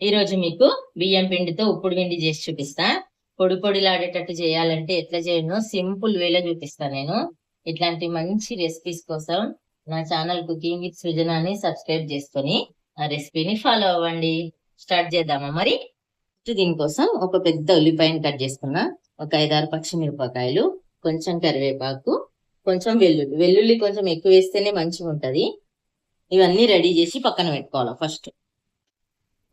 ఈ రోజు మీకు బియ్యం పిండితో ఉప్పుడు పిండి చేసి చూపిస్తా. పొడి పొడిలాడేటట్టు చేయాలంటే ఎట్లా చేయను సింపుల్ వేలో చూపిస్తా. నేను ఇట్లాంటి మంచి రెసిపీస్ కోసం నా ఛానల్ కుకింగ్ విత్ సృజనాని సబ్స్క్రైబ్ చేసుకొని ఆ రెసిపీని ఫాలో అవ్వండి. స్టార్ట్ చేద్దామా మరి? దీనికోసం ఒక పెద్ద ఉల్లిపాయని కట్ చేసుకున్నా, ఒక 5-6 పచ్చిమిరపకాయలు, కొంచెం కరివేపాకు, కొంచెం వెల్లుల్లి కొంచెం ఎక్కువ వేస్తేనే మంచిగా ఉంటది. ఇవన్నీ రెడీ చేసి పక్కన పెట్టుకోవాలి. ఫస్ట్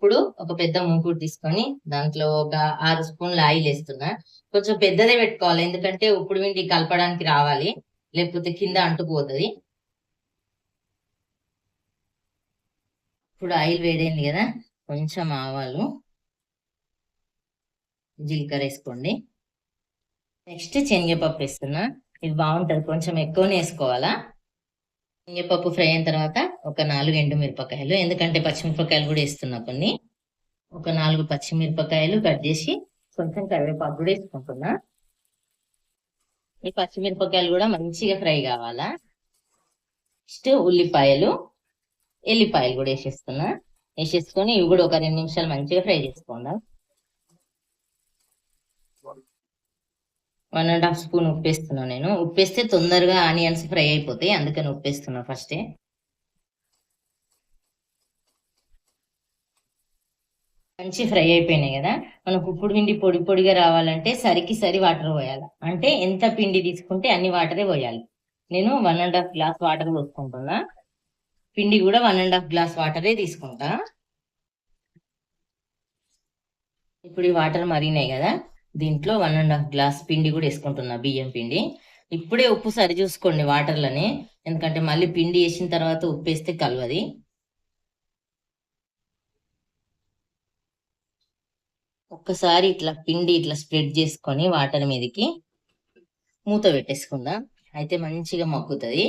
ఇప్పుడు ఒక పెద్ద మూకుడు తీసుకొని దాంట్లో ఒక 6 స్పూన్ల ఆయిల్ వేస్తున్నా. కొంచెం పెద్దదే పెట్టుకోవాలి, ఎందుకంటే ఉప్పుడు పిండి కలపడానికి రావాలి, లేకపోతే కింద అంటుకుపోతుంది. ఇప్పుడు ఆయిల్ వేడైంది కదా, కొంచెం ఆవాలు, జీలకర్ర వేసుకోండి. నెక్స్ట్ శనగపప్పు వేస్తున్నా. ఇది బాగుంటది, కొంచెం ఎక్కువనే వేసుకోవాలా. శనగపప్పు ఫ్రై అయిన తర్వాత ఒక 4 ఎండుమిరపకాయలు, ఎందుకంటే పచ్చిమిరపకాయలు కూడా వేస్తున్నా కొన్ని. ఒక 4 పచ్చిమిరపకాయలు కట్ చేసి కొంచెం కరివేపాకు కూడా వేసుకుంటున్నా. ఈ పచ్చిమిరపకాయలు కూడా మంచిగా ఫ్రై కావాలా. నెక్స్ట్ ఉల్లిపాయలు, ఎల్లిపాయలు కూడా వేసేస్తున్నా. వేసేసుకొని ఇవి కూడా ఒక 2 నిమిషాలు మంచిగా ఫ్రై చేసుకుందాం. 1.5 స్పూన్ ఉప్పు వేస్తున్నా. నేను ఉప్పు వేస్తే తొందరగా ఆనియన్స్ ఫ్రై అయిపోతాయి, అందుకని ఉప్పు వేస్తున్నా ఫస్టే. మంచి ఫ్రై అయిపోయినాయి కదా, మనకు ఉప్పుడు పిండి పొడి పొడిగా రావాలంటే సరి వాటర్ పోయాలి. అంటే ఎంత పిండి తీసుకుంటే అన్ని వాటరే పోయాలి. నేను 1.5 గ్లాస్ వాటర్ పోసుకుంటున్నా. పిండి కూడా 1.5 గ్లాస్ వాటరే తీసుకుంటా. ఇప్పుడు ఈ వాటర్ మరిగినాయి కదా, దీంట్లో 1.5 గ్లాస్ పిండి కూడా వేసుకుంటున్నా, బియ్యం పిండి. ఇప్పుడే ఉప్పు సరి చూసుకోండి వాటర్లని, ఎందుకంటే మళ్ళీ పిండి వేసిన తర్వాత ఉప్పు వేస్తే కలవది. ఒక్కసారి ఇట్లా పిండి ఇట్లా స్ప్రెడ్ చేసుకొని వాటర్ మీదకి మూత పెట్టేసుకుందాం, అయితే మంచిగా మగ్గుతుంది.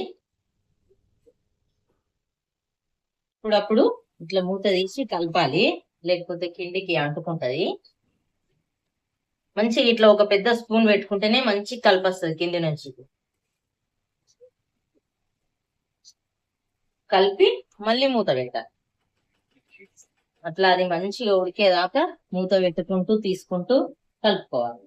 ఇప్పుడప్పుడు ఇట్లా మూత తీసి కలపాలి, లేకపోతే కిందికి అంటుకుంటది. మంచిగా ఇట్లా ఒక పెద్ద స్పూన్ పెట్టుకుంటేనే మంచి కలిపొస్తుంది. కింది నుంచి కలిపి మళ్ళీ మూత పెట్టాలి. అట్లా అది మంచిగా ఉడికేదాకా మూత పెట్టుకుంటూ తీసుకుంటూ కలుపుకోవాలి.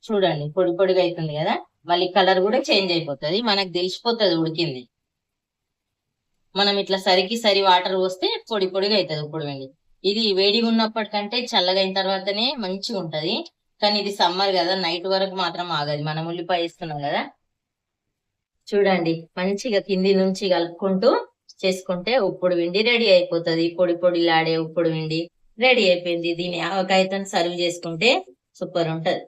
చూడండి పొడి పొడిగా అవుతుంది కదా, మళ్ళీ కలర్ కూడా చేంజ్ అయిపోతుంది, మనకు తెలిసిపోతుంది ఉడికింది. మనం ఇట్లా సరి వాటర్ పోస్తే పొడి పొడిగా అవుతుంది ఉప్పుడు పిండి. ఇది వేడిగా ఉన్నప్పటికంటే చల్లగా అయిన తర్వాతనే మంచిగా ఉంటది. కానీ ఇది సమ్మర్ కదా, నైట్ వరకు మాత్రం ఆగదు, మనం ఉల్లిపాయ వేస్తున్నాం కదా. చూడండి మంచిగా కింది నుంచి కలుపుకుంటూ చేసుకుంటే ఉప్పుడు పిండి రెడీ అయిపోతుంది. పొడి పొడిలాడే ఉప్పుడు పిండి రెడీ అయిపోయింది. దీని ఆవకాయతో సర్వ్ చేసుకుంటే సూపర్ ఉంటది.